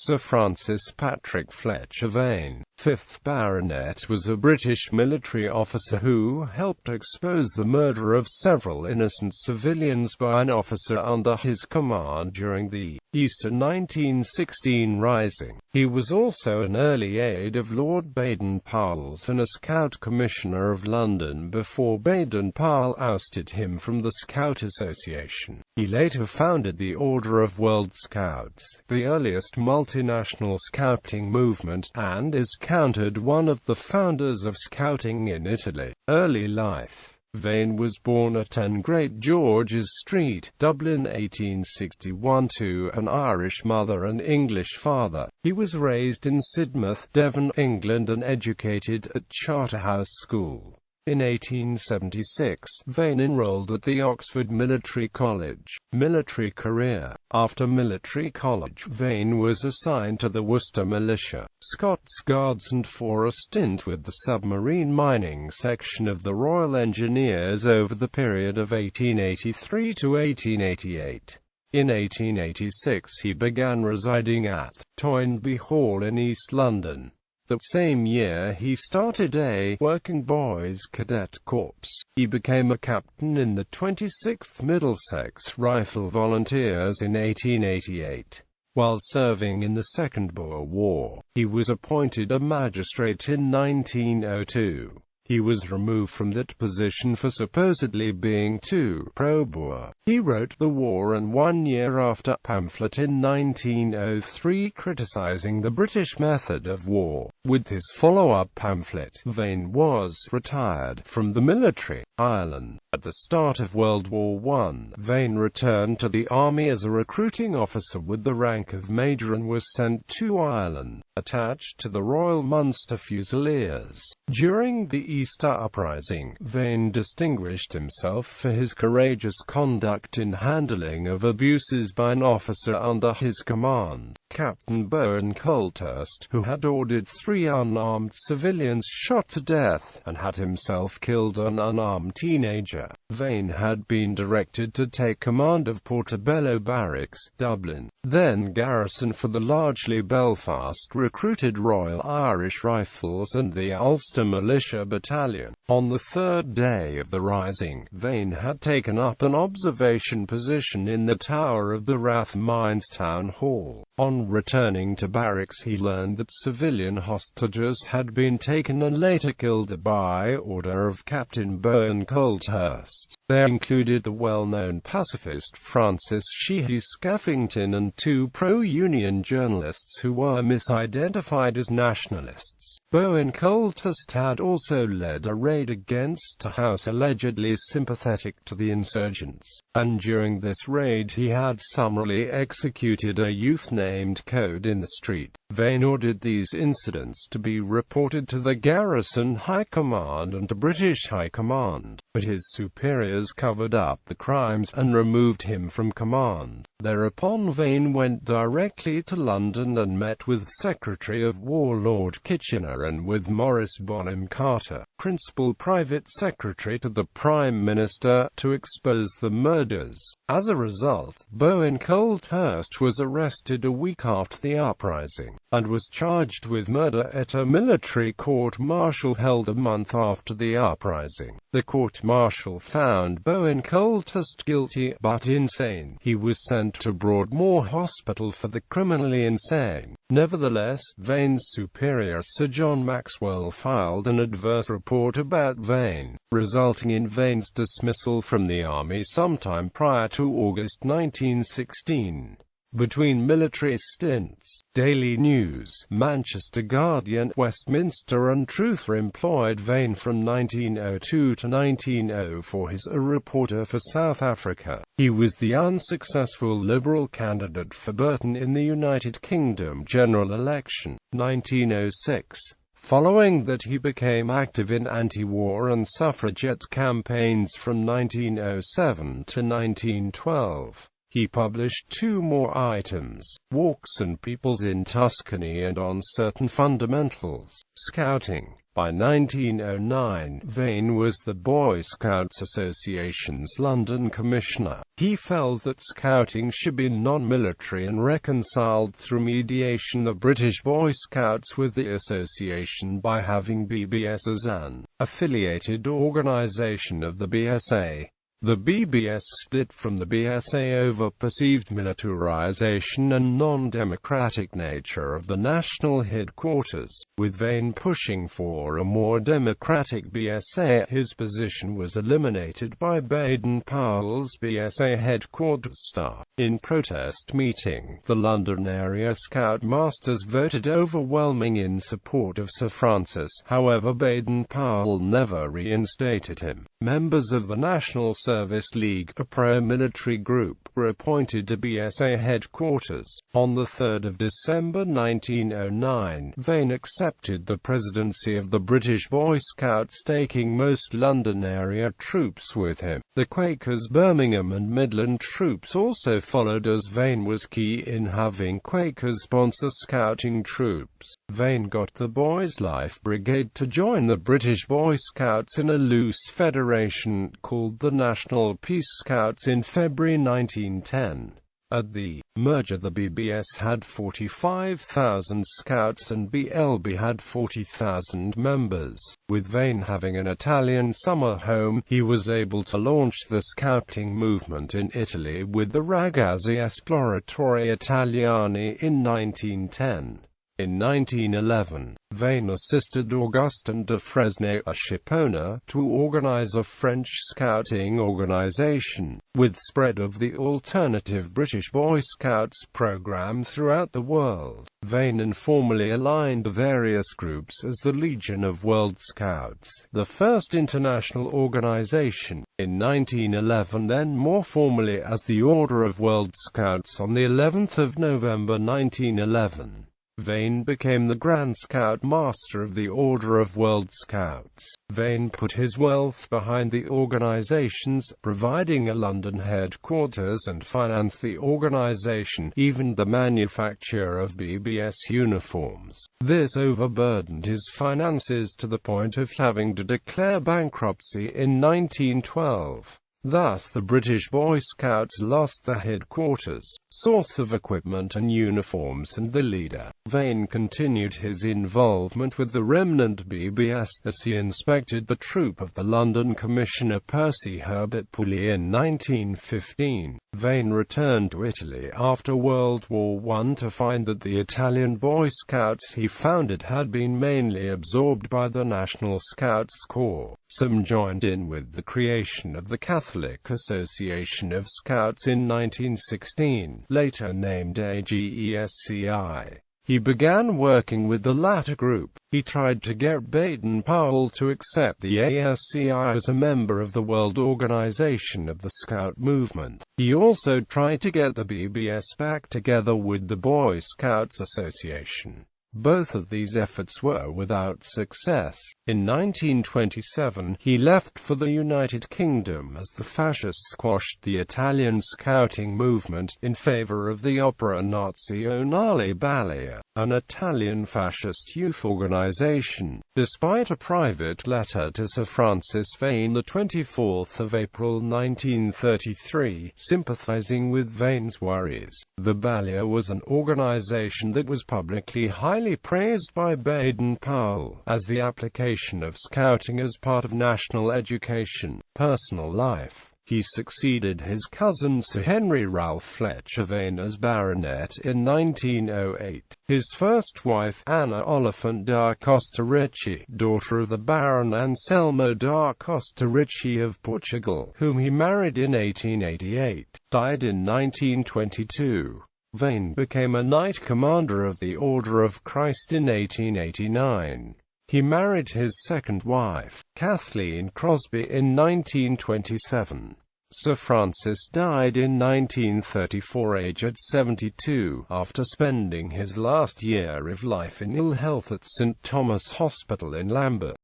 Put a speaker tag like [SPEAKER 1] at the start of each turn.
[SPEAKER 1] Sir Francis Patrick Fletcher-Vane, 5th Baronet, was a British military officer who helped expose the murder of several innocent civilians by an officer under his command during the Easter 1916 Rising. He was also an early aide of Lord Baden-Powell's and a Scout Commissioner of London before Baden-Powell ousted him from the Scout Association. He later founded the Order of World Scouts, the earliest multinational scouting movement, and is counted one of the founders of Scouting in Italy. Early life. Vane was born at 10 Great George's Street, Dublin 1861 to an Irish mother and English father. He was raised in Sidmouth, Devon, England and educated at Charterhouse School. In 1876, Vane enrolled at the Oxford Military College. Military career. After military college, Vane was assigned to the Worcester Militia, Scots Guards and for a stint with the submarine mining section of the Royal Engineers over the period of 1883 to 1888. In 1886 he began residing at Toynbee Hall in East London. The same year he started a Working Boys Cadet Corps. He became a captain in the 26th Middlesex Rifle Volunteers in 1888. While serving in the Second Boer War, he was appointed a magistrate in 1902. He was removed from that position for supposedly being too pro-Boer. He wrote The War and 1 Year After pamphlet in 1903 criticizing the British method of war. With his follow-up pamphlet, Vane was retired from the military. Ireland. At the start of World War I, Vane returned to the army as a recruiting officer with the rank of Major and was sent to Ireland, attached to the Royal Munster Fusiliers. During the Easter Uprising, Vane distinguished himself for his courageous conduct in handling of abuses by an officer under his command, Captain Bowen Colthurst, who had ordered 3 unarmed civilians shot to death, and had himself killed an unarmed teenager. Vane had been directed to take command of Portobello Barracks, Dublin, then garrison for the largely Belfast-recruited Royal Irish Rifles and the Ulster Militia Battalion. On the third day of the Rising, Vane had taken up an observation position in the tower of the Rathmines Town Hall. On returning to barracks he learned that civilian hostages had been taken and later killed by order of Captain Bowen Colthurst. They included the well-known pacifist Francis He Scaffington and 2 pro-Union journalists who were misidentified as nationalists. Bowen Colthurst had also led a raid against a house allegedly sympathetic to the insurgents, and during this raid he had summarily executed a youth named Code in the street. Vane ordered these incidents to be reported to the Garrison High Command and to British High Command, but his superiors covered up the crimes and removed him from command. Thereupon Vane went directly to London and met with Secretary of War Lord Kitchener and with Maurice Bonham Carter, Principal Private Secretary to the Prime Minister, to expose the murders. As a result, Bowen Colthurst was arrested a week after the uprising, and was charged with murder at a military court-martial held a month after the uprising. The court-martial found Bowen Colthurst guilty, but insane. He was sent to Broadmoor Hospital for the criminally insane. Nevertheless, Vane's superior Sir John Maxwell filed an adverse report about Vane, resulting in Vane's dismissal from the army sometime prior to August 1916. Between military stints, Daily News, Manchester Guardian, Westminster and Truther employed Vane from 1902 to 1904 as a reporter for South Africa. He was the unsuccessful Liberal candidate for Burton in the United Kingdom general election, 1906. Following that he became active in anti-war and suffragette campaigns from 1907 to 1912. He published 2 more items, Walks and Peoples in Tuscany and On Certain Fundamentals, Scouting. By 1909, Vane was the Boy Scouts Association's London Commissioner. He felt that scouting should be non-military and reconciled through mediation the British Boy Scouts with the association by having BBS as an affiliated organisation of the BSA. The BBS split from the BSA over perceived militarization and non-democratic nature of the national headquarters, with Vane pushing for a more democratic BSA. His position was eliminated by Baden-Powell's BSA headquarters staff. In protest meeting, the London area Scoutmasters voted overwhelming in support of Sir Francis. However, Baden-Powell never reinstated him. Members of the National Service League, a pro-military group, were appointed to BSA headquarters. On 3 December 1909, Vane accepted the presidency of the British Boy Scouts, taking most London area troops with him. The Quakers' Birmingham and Midland troops also followed, as Vane was key in having Quakers sponsor scouting troops. Vane got the Boys' Life Brigade to join the British Boy Scouts in a loose federation called the National Peace Scouts in February 1910. At the merger, the BBS had 45,000 scouts and BLB had 40,000 members. With Vane having an Italian summer home, he was able to launch the scouting movement in Italy with the Ragazzi Esploratori Italiani in 1910. In 1911, Vane assisted Augustin de Fresnay a shipowner to organize a French scouting organization. With spread of the alternative British Boy Scouts program throughout the world, Vane informally aligned the various groups as the Legion of World Scouts, the first international organization. In 1911, then more formally as the Order of World Scouts on the 11th of November 1911. Vane became the Grand Scout Master of the Order of World Scouts. Vane put his wealth behind the organizations, providing a London headquarters and financed the organization, even the manufacture of BBS uniforms. This overburdened his finances to the point of having to declare bankruptcy in 1912. Thus the British Boy Scouts lost the headquarters, source of equipment and uniforms, and the leader. Vane continued his involvement with the remnant BBS, as he inspected the troop of the London Commissioner Percy Herbert Pulley in 1915. Vane returned to Italy after World War I to find that the Italian Boy Scouts he founded had been mainly absorbed by the National Scouts Corps. Some joined in with the creation of the Catholic Association of Scouts in 1916, later named AGESCI. He began working with the latter group. He tried to get Baden-Powell to accept the ASCI as a member of the World Organization of the Scout Movement. He also tried to get the BBS back together with the Boy Scouts Association. Both of these efforts were without success. In 1927, he left for the United Kingdom as the fascists squashed the Italian scouting movement in favor of the opera Nazionale Ballet, an Italian fascist youth organization. Despite a private letter to Sir Francis Vane, 24 April 1933, sympathizing with Vane's worries, the Ballet was an organization that was publicly highly praised by Baden-Powell as the application of scouting as part of national education. Personal life. He succeeded his cousin Sir Henry Ralph Fletcher-Vane as Baronet in 1908. His first wife, Anna Oliphant da Costa Ricci, daughter of the Baron Anselmo da Costa Ricci of Portugal, whom he married in 1888, died in 1922. Vane became a Knight Commander of the Order of Christ in 1889. He married his second wife, Kathleen Crosby, in 1927. Sir Francis died in 1934, aged 72, after spending his last year of life in ill health at St Thomas Hospital in Lambeth.